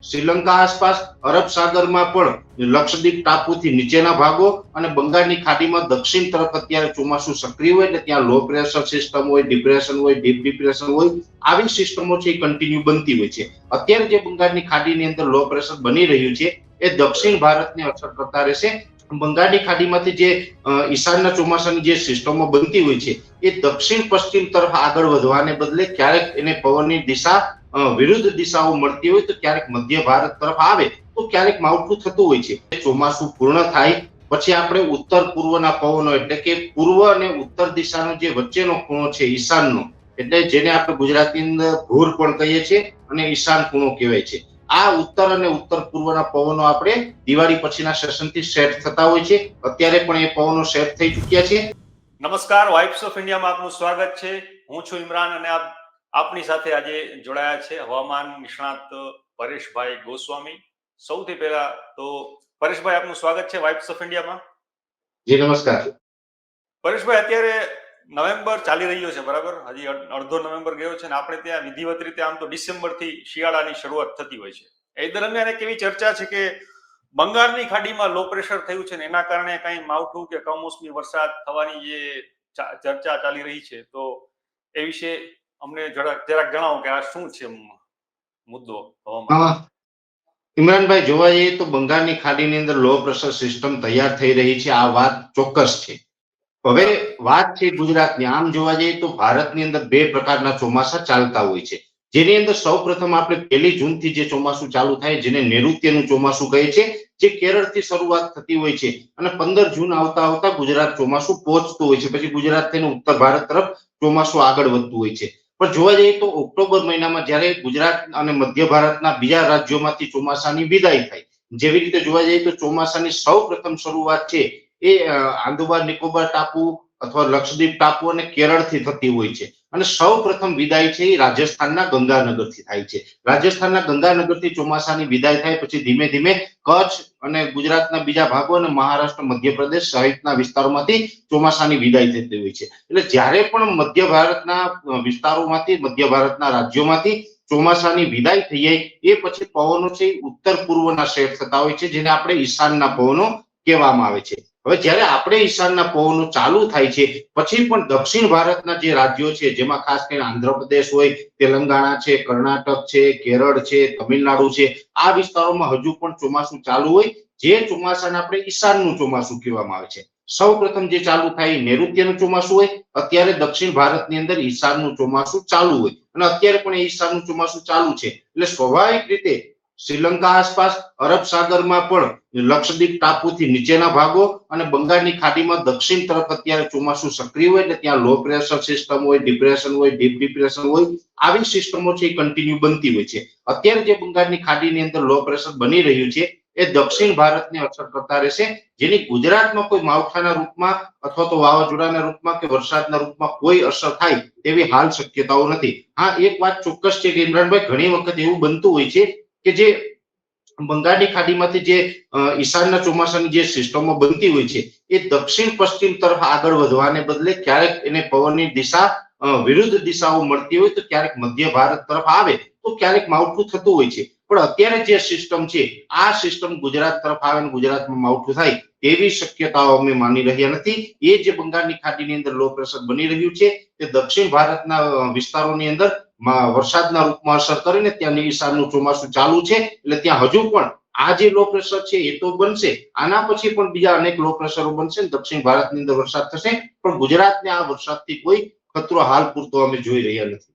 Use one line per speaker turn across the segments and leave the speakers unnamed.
શ્રીલંકા આસપાસ, અરબ સાગરમાં પણ લક્ષદ્વીપ ટાપુથી નીચેના ભાગો અને બંગાળની ખાડીમાં દક્ષિણ તરફ અત્યારે ચોમાસું સક્રિય હોય એટલે ત્યાં લો પ્રેશર સિસ્ટમ હોય, ડિપ્રેશન હોય, ડીપ ડિપ્રેશન હોય, આવી સિસ્ટમો છે એ કન્ટિન્યુ બનતી હોય છે. અત્યારે જે બંગાળની ખાડીની અંદર લો પ્રેશર બની રહ્યું છે એ દક્ષિણ ભારતને અસર કરતા રહેશે. બંગાળની ખાડીમાંથી જે ઈશાનના ચોમાસાની જે સિસ્ટમો બનતી હોય છે એ દક્ષિણ પશ્ચિમ તરફ આગળ વધવાને બદલે ક્યારેક એને પવનની દિશા વિરુદ્ધ દિશાઓ મળતી હોય તો ક્યારેક મધ્ય ભારત તરફ આવે તો ક્યારેક માવઠું થતું હોય છે. ચોમાસું પૂર્ણ થાય પછી આપણે ઉત્તર પૂર્વના પવનો એટલે કે પૂર્વ અને ઉત્તર દિશાનો જે વચ્ચેનો ખૂણો છે ઈશાનનો, એટલે જેને આપણે ગુજરાતી અંદર ભૂર પણ કહીએ છીએ અને ઈશાન ખૂણો કહેવાય છે. આ ઉત્તર અને ઉત્તર પૂર્વના પવનો આપણે દિવાળી પછીના સેશનથી સેટ થતા હોય છે. અત્યારે પણ એ પવનો સેટ થઈ ચૂક્યા છે.
નમસ્કાર, વાઇબ્સ ઓફ ઇન્ડિયામાં આપનું સ્વાગત છે. હું છું ઇમરાન અને આપની સાથે આજે જોડાયા છે હવામાન નિષ્ણાત પરેશભાઈ ગોસ્વામી. સૌથી પહેલા તો પરેશભાઈ આપનું સ્વાગત છે વાઇબ્સ ઓફ ઇન્ડિયામાં.
જી નમસ્કાર.
પરેશભાઈ, અત્યારે નવેમ્બર ચાલી રહ્યો છે, બરાબર? હજી અડધો નવેમ્બર ગયો છે ને આપણે ત્યાં વિધિવત રીતે આમ તો ડિસેમ્બર થી શિયાળાની શરૂઆત થતી હોય છે. એ દરમિયાન એક એવી ચર્ચા છે કે બંગાળની ખાડીમાં લો પ્રેશર થયું છે ને એના કારણે કઈ માવઠું કે કમોસમી વરસાદ થવાની જે ચર્ચા ચાલી રહી છે, તો એ વિશે અમને જરાક જણાવો કે આ શું છે મુદ્દો હવામાન.
ઇમરાનભાઈ, જોવા જઈએ તો બંગાળની ખાડીની અંદર લો પ્રેશર સિસ્ટમ તૈયાર થઈ રહી છે, આ વાત ચોક્કસ છે. હવે વાત છે ગુજરાતની. આમ જોવા જઈએ તો ભારતની અંદર બે પ્રકારના ચોમાસા ચાલતા હોય છે, જેની અંદર સૌપ્રથમ આપણે 1 જૂનથી જે ચોમાસું ચાલુ થાય જેને નૈઋત્યનું ચોમાસું કહે છે, જે કેરળથી શરૂઆત થતી હોય છે અને 15 જૂન આવતા આવતા ગુજરાત ચોમાસું પહોંચતું હોય છે. પછી ગુજરાત થઈને ઉત્તર ભારત તરફ ચોમાસું આગળ વધતું હોય છે. પણ જોવા જઈએ તો ઓક્ટોબર મહિનામાં જ્યારે ગુજરાત અને મધ્ય ભારતના બીજા રાજ્યોમાંથી ચોમાસાની વિદાય થાય, જેવી રીતે જોવા જઈએ તો ચોમાસાની સૌપ્રથમ શરૂઆત છે એ આંદોમાન નિકોબાર ટાપુ અથવા લક્ષદ્વીપ ટાપુ અને કેરળથી થતી હોય છે અને સૌપ્રથમ વિદાય છે એ રાજસ્થાનના ગંગાનગરથી થાય છે. રાજસ્થાનના ગંગાનગરથી ચોમાસાની વિદાય થાય પછી ધીમે ધીમે કચ્છ અને ગુજરાતના બીજા ભાગો અને મહારાષ્ટ્ર, મધ્યપ્રદેશ સહિતના વિસ્તારોમાંથી ચોમાસાની વિદાય થતી હોય છે. એટલે જ્યારે પણ મધ્ય ભારતના વિસ્તારોમાંથી, મધ્ય ભારતના રાજ્યોમાંથી ચોમાસાની વિદાય થઈ જાય એ પછી પવનો છે ઉત્તર પૂર્વના સેટ થતા હોય છે, જેને આપણે ઈશાનના પવનો કહેવામાં આવે છે. હવે જ્યારે આપણે ઈશાનના પવનો ચાલુ થાય છે પછી પણ દક્ષિણ ભારતના જે રાજ્યો છે, જેમાં ખાસ કરીને આંધ્રપ્રદેશ હોય, તેલંગાણા છે, કર્ણાટક છે, કેરળ છે, તમિલનાડુ છે, આ વિસ્તારોમાં હજુ પણ ચોમાસું ચાલુ હોય, જે ચોમાસાને આપણે ઈશાનનું ચોમાસું કહેવામાં આવે છે. સૌપ્રથમ જે ચાલુ થાય નૈઋત્યનું ચોમાસું હોય. અત્યારે દક્ષિણ ભારતની અંદર ઈશાનનું ચોમાસું ચાલુ હોય અને અત્યારે પણ ઈશાનનું ચોમાસું ચાલુ છે. એટલે સ્વાભાવિક રીતે શ્રીલંકા આસપાસ, અરબ સાગરમાં પણ લક્ષદ્વીપ ટાપુથી નીચેના ભાગો અને બંગાળની ખાડીમાં દક્ષિણ તરફ અત્યારે ચોમાસું સક્રિય હોય એટલે ત્યાં લો પ્રેશર સિસ્ટમ હોય, ડિપ્રેશન હોય, ડીપ ડિપ્રેશન હોય, આવી સિસ્ટમો છે એ કન્ટિન્યુ બનતી હોય છે. અત્યારે જે બંગાળની ખાડીની અંદર લો પ્રેશર બની રહ્યું છે એ દક્ષિણ ભારતને અસર કરતા રહેશે, જેની ગુજરાતમાં કોઈ માવઠાના રૂપમાં અથવા તો વાવાઝોડાના રૂપમાં કે વરસાદના રૂપમાં કોઈ અસર થાય તેવી હાલ શક્યતાઓ નથી. હા, એક વાત ચોક્કસ છે કે ઇમરાનભાઈ, ઘણી વખત એવું બનતું હોય છે કે જે બંગાળની ખાડીમાંથી જે ઈશાનના ચોમાસાની જે સિસ્ટમો બનતી હોય છે એ દક્ષિણ પશ્ચિમ તરફ આગળ વધવાને બદલે ક્યારેક એને પવનની દિશા વિરુદ્ધ દિશાઓ મળતી હોય તો ક્યારેક મધ્ય ભારત તરફ આવે તો ક્યારેક માવઠું થતું હોય છે. પણ અત્યારે જે સિસ્ટમ છે આ સિસ્ટમ ગુજરાત તરફ આવે અને ગુજરાતમાં માવઠું થાય તેવી શક્યતાઓ અમે માની રહ્યા નથી. એ જે બંગાળની ખાડીની અંદર લો પ્રેશર બની રહ્યું છે તે દક્ષિણ ભારતના વિસ્તારોની અંદર વરસાદના રૂપમાં અસર કરીને ત્યાં ઈશાનનું ચોમાસું ચાલુ છે. એટલે ત્યાં હજુ પણ આ જે લો પ્રેશર છે એ તો બનશે, આના પછી પણ બીજા અનેક લો પ્રેશરો બનશે, દક્ષિણ ભારતની અંદર વરસાદ થશે, પણ ગુજરાતને આ વરસાદથી કોઈ ખતરો હાલ પૂરતો અમે જોઈ રહ્યા નથી.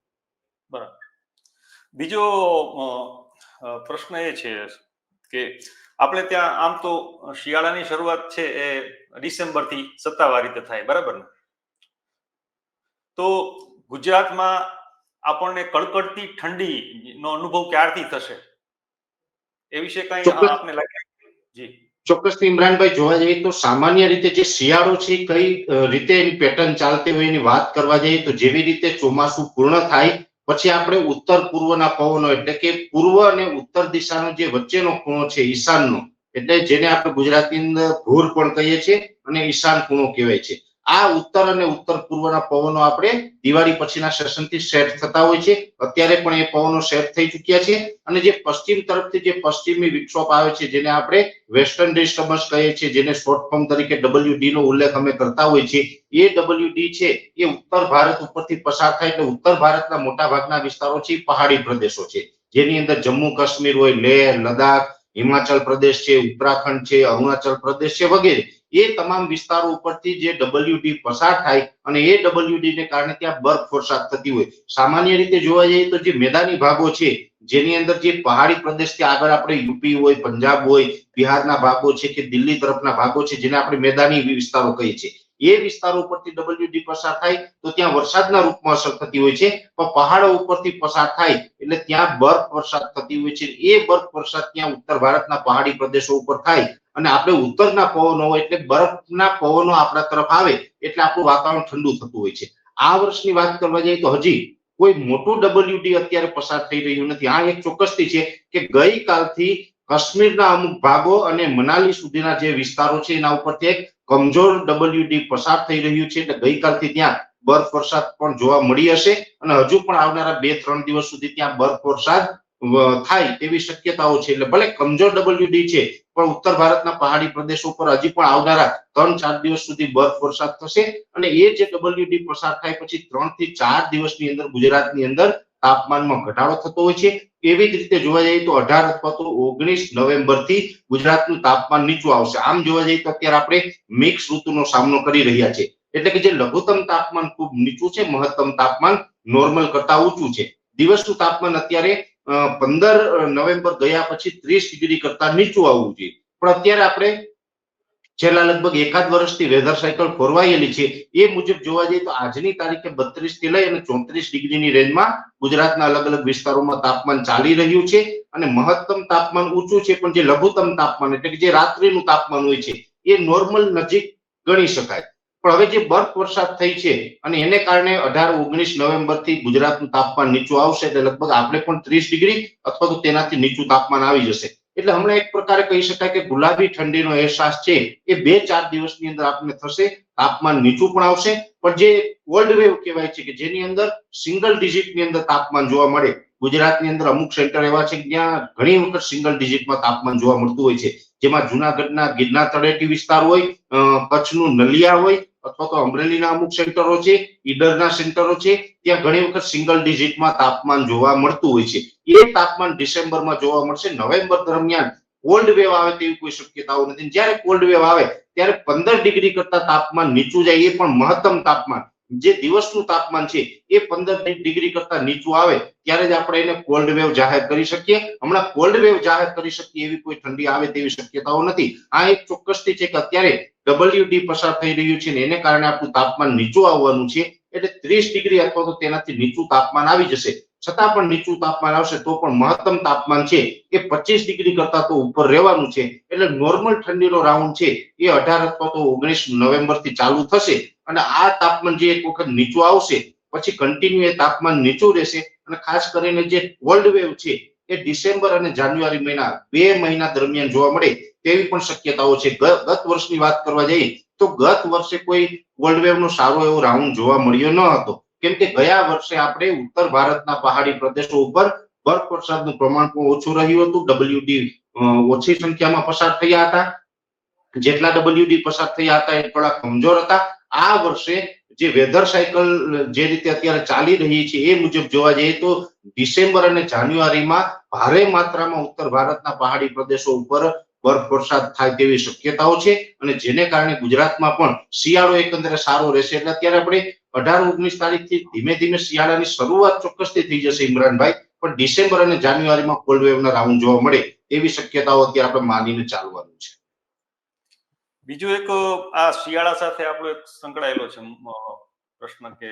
બરાબર. બીજો પ્રશ્ન એ છે કે આપણે ત્યાં આમ તો શિયાળાની શરૂઆત છે એ ડિસેમ્બર થી સત્તાવાર રીતે થાય, બરાબર ને? તો ગુજરાતમાં આપણને કડકડતી ઠંડી નો અનુભવ ક્યારથી થશે એ વિશે કઈ આપને લાગે? જી
ચોક્કસ ઇમરાનભાઈ, જોવા જઈએ તો સામાન્ય રીતે જે શિયાળો છે કઈ રીતે એની પેટર્ન ચાલતી હોય એની વાત કરવા જઈએ તો જેવી રીતે ચોમાસું પૂર્ણ થાય પછી આપણે ઉત્તર પૂર્વના પવનો એટલે કે પૂર્વ અને ઉત્તર દિશાનો જે વચ્ચેનો ખૂણો છે ઈશાનનો, એટલે જેને આપણે ગુજરાતી અંદર ભૂર પણ કહીએ છીએ અને ઈશાન ખૂણો કહેવાય છે, આ ઉત્તર અને ઉત્તર પૂર્વના પવનો આપણે દિવાળી પછીના સેશનથી સેટ થતા હોય છે. અત્યારે પણ એ પવનો સેટ થઈ ચૂક્યા છે અને જે પશ્ચિમ તરફથી જે પશ્ચિમી વિક્ષોભ આવે છે જેને આપણે વેસ્ટર્ન ડિસ્ટર્બન્સ કહીએ છીએ, જેને શોર્ટ ફોર્મ તરીકે WD નો ઉલ્લેખ અમે કરતા હોય છે, એ WD છે એ ઉત્તર ભારત ઉપરથી પસાર થાય એટલે ઉત્તર ભારતના મોટા ભાગના વિસ્તારો છે પહાડી પ્રદેશો છે, જેની અંદર જમ્મુ કાશ્મીર હોય, લેહ, લદ્દાખ, હિમાચલ પ્રદેશ છે, ઉત્તરાખંડ છે, અરુણાચલ પ્રદેશ છે વગેરે, એ તમામ વિસ્તારો ઉપરથી જે WD પસાર થાય અને એ WD ને કારણે ત્યાં બરફ વરસાદ થતી હોય. સામાન્ય રીતે જોવા જઈએ તો જે મેદાની ભાગો છે, જેની અંદર જે પહાડી પ્રદેશથી આગળ આપણે યુપી હોય, પંજાબ હોય, બિહારના ભાગો છે કે દિલ્હી તરફના ભાગો છે, જેને આપણે મેદાની વિસ્તારો કહીએ છીએ, એ વિસ્તારો ઉપરથી WD પસાર થાય તો ત્યાં વરસાદના રૂપમાં અસર થતી હોય છે. પણ પહાડો ઉપરથી પસાર થાય એટલે ત્યાં બરફ વરસાદ થતી હોય છે. એ બરફ વરસાદ ત્યાં ઉત્તર ભારતના પહાડી પ્રદેશો ઉપર થાય અને આપણે ઉત્તરના પવનો હોય એટલે બરફના પવનો આપણા તરફ આવે એટલે આપણું વાતાવરણ ઠંડુ થતું હોય છે. આ વર્ષની વાત કરવા જઈએ તો હજી કોઈ મોટું WD અત્યારે પસાર થઈ રહ્યું નથી. આ એક ચોક્કસથી છે કે ગઈકાલથી કાશ્મીરના અમુક ભાગો અને મનાલી સુધીના જે વિસ્તારો છે એના ઉપરથી એક કમજોર WD પસાર થઈ રહ્યું છે એટલે ગઈકાલથી ત્યાં બરફ વરસાદ પણ જોવા મળી હશે અને હજુ પણ આવનારા 2-3 દિવસ સુધી ત્યાં બરફ વરસાદ થાય તેવી શક્યતાઓ છે. એટલે ભલે કમજોર WD છે પણ ઉત્તર ભારતના પહાડી પ્રદેશો પર હજી પણ આવનારા 3-4 દિવસ સુધી બરફ વરસાદ થશે અને એ જે WD પસાર થાય પછી 3 થી 4 દિવસની અંદર ગુજરાતની અંદર તાપમાનમાં ઘટાડો થતો હોય છે. એવી જ રીતે જોવા જઈએ તો 18 અથવા તો 19 નવેમ્બરથી ગુજરાતનું તાપમાન નીચું આવશે. આમ જોવા જઈએ તો અત્યારે આપણે મિક્સ ઋતુનો સામનો કરી રહ્યા છે, એટલે કે જે લઘુત્તમ તાપમાન ખૂબ નીચું છે, મહત્તમ તાપમાન નોર્મલ કરતા ઊંચું છે. દિવસનું તાપમાન અત્યારે 15 નવેમ્બર ગયા પછી 30 ડિગ્રી કરતા નીચું આવવું જોઈએ, પણ અત્યારે આપણે છેલ્લા લગભગ એકાદ વર્ષથી વેધર સાયકલ ફોરવાયેલી છે એ મુજબ જોવા જઈએ તો આજની તારીખે 32 થી લઈ અને 34 ડિગ્રીની રેન્જમાં ગુજરાતના અલગ અલગ વિસ્તારોમાં તાપમાન ચાલી રહ્યું છે અને મહત્તમ તાપમાન ઊંચું છે, પણ જે લઘુત્તમ તાપમાન એટલે કે જે રાત્રિનું તાપમાન હોય છે એ નોર્મલ નજીક ગણી શકાય. પણ હવે જે બરફ વરસાદ થઈ છે અને એને કારણે 18-19 નવેમ્બરથી ગુજરાતનું તાપમાન નીચું આવશે એટલે લગભગ આપણે પણ 30 ડિગ્રી અથવા તો તેનાથી નીચું તાપમાન આવી જશે. એટલે હમણાં એક પ્રકારે કહી શકાય કે ગુલાબી ઠંડીનો અહેસાસ છે એ 2-4 દિવસની અંદર આપણને થશે. તાપમાન નીચું પણ આવશે, પણ જે કોલ્ડ વેવ કહેવાય છે કે જેની અંદર સિંગલ ડિજિટની અંદર તાપમાન જોવા મળે, ગુજરાતની અંદર અમુક સેન્ટર એવા છે કે જ્યાં ઘણી વખત સિંગલ ડિજિટમાં તાપમાન જોવા મળતું હોય છે, જેમાં જુનાગઢના ગિરનાર તળેટી વિસ્તાર હોય, કચ્છનું નલિયા હોય અથવા તો અમરેલીના અમુક સેન્ટરો છે, ઈડરના સેન્ટરો છે, ત્યાં ઘણી વખત સિંગલ ડિજિટમાં તાપમાન જોવા મળતું હોય છે. એ તાપમાન ડિસેમ્બરમાં જોવા મળશે. નવેમ્બર દરમિયાન કોલ્ડ વેવ આવે તેવી કોઈ શક્યતાઓ નથી. જ્યારે કોલ્ડ વેવ આવે ત્યારે 15 ડિગ્રી કરતા તાપમાન નીચું જાય, એ પણ મહત્તમ તાપમાન જે દિવસનું તાપમાન છે એ 15 ડિગ્રી કરતા નીચું આવે ત્યારે જ આપણે એને કોલ્ડ વેવ જાહેર કરી શકીએ. હમણાં કોલ્ડ વેવ જાહેર કરી શકીએ એવી કોઈ ઠંડી આવે તેવી શક્યતાઓ નથી. આ એક ચોક્કસથી છે કે અત્યારે WD પસાર થઈ રહ્યું છે ને એને કારણે આપણું તાપમાન નીચું આવવાનું છે, એટલે 30 ડિગ્રી અથવા તો તેનાથી નીચું તાપમાન આવી જશે. છતાં પણ નીચું તાપમાન આવશે તો પણ મહત્તમ તાપમાન છે એ 25 ડિગ્રી કરતા તો ઉપર રહેવાનું છે. એટલે નોર્મલ ઠંડીનો રાઉન્ડ છે એ 18 અથવા તો 19 નવેમ્બરથી ચાલુ થશે અને આ તાપમાન જે એક વખત નીચું આવશે પછી કન્ટિન્યુ એ તાપમાન નીચું રહેશે અને ખાસ કરીને જે કોલ્ડ વેવ છે એ ડિસેમ્બર અને જાન્યુઆરી મહિના 2 મહિના દરમિયાન જોવા મળે તેવી પણ શક્યતાઓ છે. ગત વર્ષની વાત કરવા જઈએ તો ગત વર્ષે કોઈ કોલ્ડ વેવનો સારો એવો રાઉન્ડ જોવા મળ્યો ન હતો, કેમ કે ગયા વર્ષે આપણે ઉત્તર ભારતના પહાડી પ્રદેશો ઉપર બરફ વરસાદનું પ્રમાણ પણ ઓછું રહ્યું હતું. WD ઓછી સંખ્યામાં પસાર થયા હતા. જેટલા WD પસાર થયા હતા એ થોડા કમજોર હતા. આ વર્ષે જે વેધર સાયકલ જે રીતે અત્યારે ચાલી રહી છે એ મુજબ જોવા જઈએ તો ડિસેમ્બર અને જાન્યુઆરીમાં ભારે માત્રામાં ઉત્તર ભારતના પહાડી પ્રદેશો ઉપર બરફ વરસાદ થાય તેવી શક્યતાઓ છે અને જેને કારણે ગુજરાતમાં પણ શિયાળો એકંદરે સારો રહેશે. એટલે અત્યારે આપણે 18-19 તારીખથી ધીમે ધીમે શિયાળાની શરૂઆત ચોક્કસથી થઈ જશે ઇમરાનભાઈ, પણ ડિસેમ્બર અને જાન્યુઆરીમાં કોલ્ડ વેવના રાઉન્ડ જોવા મળે એવી શક્યતાઓ અત્યારે આપણે માનીને ચાલવાનું છે.
બીજું એક આ શિયાળા સાથે આપણો એક સંકળાયેલો છે પ્રશ્ન કે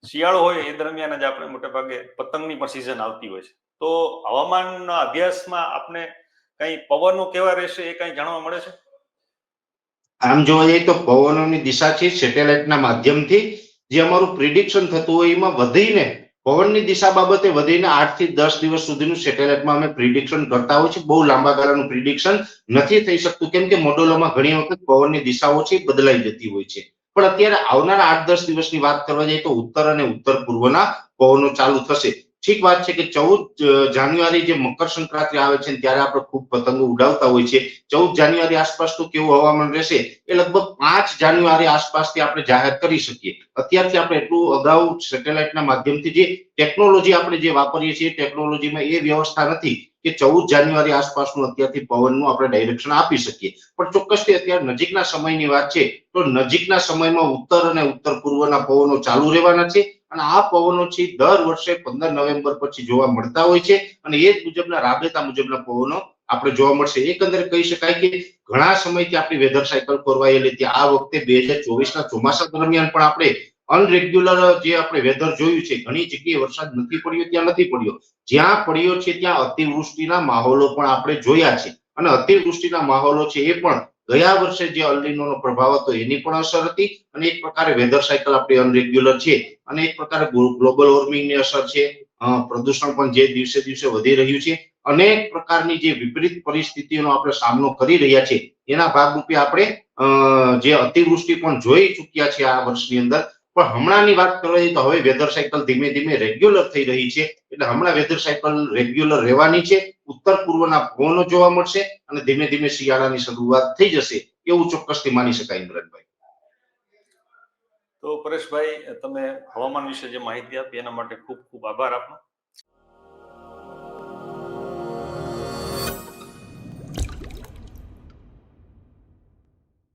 શિયાળો હોય એ દરમિયાન જ આપણે મોટે ભાગે પતંગની પણ સિઝન આવતી હોય છે, તો હવામાનના અભ્યાસમાં આપણે કઈ પવનો કેવા રહેશે એ કઈ જાણવા મળે છે?
આમ જોવા જઈએ તો પવનોની દિશા છે સેટેલાઇટના માધ્યમથી જે અમારું પ્રિડિક્શન થતું હોય એમાં વધીને પવનની દિશા બાબતે વધીને 8 થી 10 દિવસ સુધીનું સેટેલાઇટમાં અમે પ્રિડિક્શન કરતા હોય છે. બહુ લાંબા ગાળાનું પ્રિડિક્શન નથી થઈ શકતું કેમ કે મોડેલોમાં ઘણી વખત પવનની દિશાઓ છે બદલાઈ જતી હોય છે. પણ અત્યારે આવનારા 8-10 દિવસની વાત કરવા જઈએ તો ઉત્તર અને ઉત્તર પૂર્વના પવનો ચાલુ થશે. ઠીક વાત છે કે 14 જાન્યુઆરી જે મકર સંક્રાંતિ આવે છે ત્યારે આપણે ખૂબ પતંગો ઉડાવતા હોય છે. 14 જાન્યુઆરી આસપાસ તો કેવું હવામાન રહેશે એ લગભગ 5 જાન્યુઆરી આસપાસથી આપણે જાહેર કરી શકીએ. અત્યારથી આપણે એટલું અગાઉ સેટેલાઇટના માધ્યમથી જે ટેકનોલોજી આપણે જે વાપરીએ છીએ ટેકનોલોજીમાં એ વ્યવસ્થા નથી કે 14 જાન્યુઆરી આસપાસનું અત્યારથી પવનનું આપણે ડાયરેક્શન આપી શકીએ. પણ ચોક્કસથી અત્યારે નજીકના સમયની વાત છે તો નજીકના સમયમાં ઉત્તર અને ઉત્તર પૂર્વના પવનો ચાલુ રહેવાના છે અને આ પવનો છે દર વર્ષે 15 નવેમ્બર પછી જોવા મળતા હોય છે અને એ જ મુજબના રાબેતા મુજબના પવનો આપણે જોવા મળશે. એકંદરે કહી શકાય કે ઘણા સમયથી આપણી વેધર સાયકલ ખોરવાયેલી હતી. આ વખતે 2024ના ચોમાસા દરમિયાન પણ આપણે અનરેગ્યુલર જે આપણે વેધર જોયું છે, ઘણી જગ્યાએ વરસાદ નથી પડ્યો ત્યાં નથી પડ્યો, જ્યાં પડ્યો છે ત્યાં અતિવૃષ્ટિના માહોલો પણ આપણે જોયા છે અને અતિવૃષ્ટિના માહોલો છે એ પણ ગયા વર્ષે જે અલ્નીનોનો પ્રભાવ હતો એની પણ અસર હતી અને એક પ્રકારે વેધર સાયકલ આપણી અનરેગ્યુલર છે અને એક પ્રકારે ગ્લોબલ વોર્મિંગની અસર છે. પ્રદૂષણ પણ જે દિવસે દિવસે વધી રહ્યું છે. અનેક પ્રકારની જે વિપરીત પરિસ્થિતિઓનો આપણે સામનો કરી રહ્યા છે એના ભાગરૂપે આપણે જે અતિવૃષ્ટિ પણ જોઈ ચૂક્યા છે આ વર્ષની અંદર. પણ હમણાંની વાત કરવા તો હવે વેધર સાયકલ ધીમે ધીમે રેગ્યુલર થઈ રહી છે એટલે હમણાં વેધર સાયકલ રેગ્યુલર રહેવાની છે. ઉત્તર પૂર્વના પવનો જોવા મળશે અને ધીમે ધીમે શિયાળાની શરૂઆત થઈ જશે એવું ચોક્કસથી માની શકાય. ઇમરાનભાઈ,
તો પરેશભાઈ, તમે હવામાન વિશે જે માહિતી આપી એના માટે ખૂબ ખૂબ આભાર આપનો.